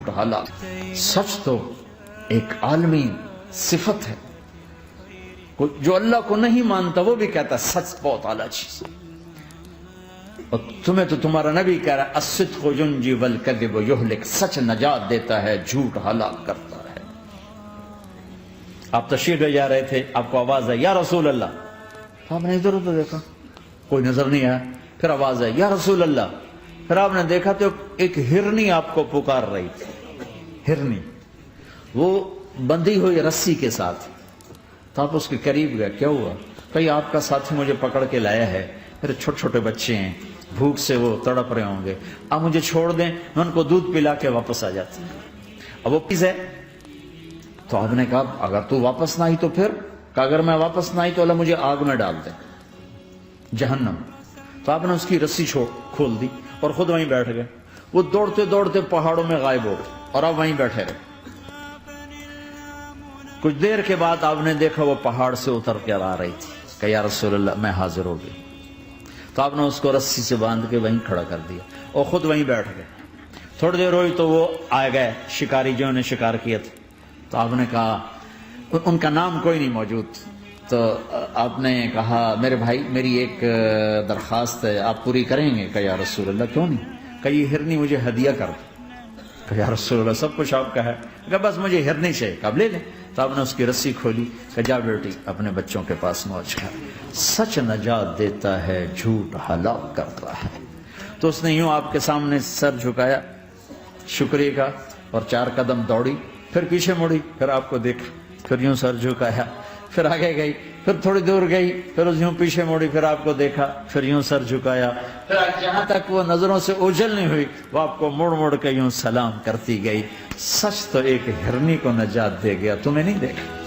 حالات. سچ تو ایک عالمی صفت ہے. جو اللہ کو نہیں مانتا وہ بھی کہتا ہے سچ بہت اعلیٰ چیز. اور تمہیں تو تمہارا نبی کہہ رہا ہے الصدق ینجی والکذب یہلک. سچ نجات دیتا ہے، جھوٹ ہلاک کرتا ہے. آپ تشریف لے جا رہے تھے، آپ کو آواز آئی یا رسول اللہ. آپ نے ادھر ادھر دیکھا، کوئی نظر نہیں آیا. پھر آواز آئی یا رسول اللہ. پھر آپ نے دیکھا تو ایک ہرنی آپ کو پکار رہی تھی. ہرنی وہ بندھی ہوئی رسی کے ساتھ. تو آپ اس کے قریب گئے. کیا ہوا؟ کہیں آپ کا ساتھی مجھے پکڑ کے لایا ہے، میرے چھوٹے چھوٹے بچے ہیں، بھوک سے وہ تڑپ رہے ہوں گے، آپ مجھے چھوڑ دیں، میں ان کو دودھ پلا کے واپس آ جاتی ہوں. اب وہ پیس ہے. تو آپ نے کہا اگر تو واپس نہ آئی تو پھر؟ کہ اگر میں واپس نہ آئی تو اللہ مجھے آگ میں ڈال دے، جہنم. تو آپ نے اس کی رسی کھول دی اور خود وہیں بیٹھ گئے. وہ دوڑتے دوڑتے پہاڑوں میں غائب ہو گئے اور آپ وہیں بیٹھے رہے. کچھ دیر کے بعد آپ نے دیکھا وہ پہاڑ سے اتر کر آ رہی تھی. کہ یا رسول اللہ میں حاضر ہو گئی. تو آپ نے اس کو رسی سے باندھ کے وہیں کھڑا کر دیا اور خود وہیں بیٹھ گئے. تھوڑی دیر ہوئی تو وہ آ گئے شکاری جو نے شکار کیا تھا. تو آپ نے کہا، ان کا نام کوئی نہیں موجود. تو آپ نے کہا میرے بھائی میری ایک درخواست ہے، آپ پوری کریں گے؟ کہ یا رسول اللہ کیوں نہیں. کہ یہ ہرنی مجھے ہدیہ کر دو. کہ یا رسول اللہ سب کچھ آپ کا ہے. کہ بس مجھے ہرنی چاہیے. کب لے لیں. تو آپ نے اس کی رسی کھولی. کہ جا بیٹی اپنے بچوں کے پاس موج کر. سچ نجات دیتا ہے، جھوٹ ہلاک کرتا ہے. تو اس نے یوں آپ کے سامنے سر جھکایا شکریہ کا اور 4 قدم دوڑی. پھر پیچھے مڑی، پھر آپ کو دیکھا، پھر یوں سر جھکایا، پھر آگے گئی، پھر تھوڑی دور گئی، پھر یوں پیچھے مڑی، پھر آپ کو دیکھا، پھر یوں سر جھکایا، پھر جہاں تک وہ نظروں سے اوجھل نہیں ہوئی وہ آپ کو مڑ مڑ کے یوں سلام کرتی گئی. سچ تو ایک ہرنی کو نجات دے گیا، تمہیں نہیں دے گا.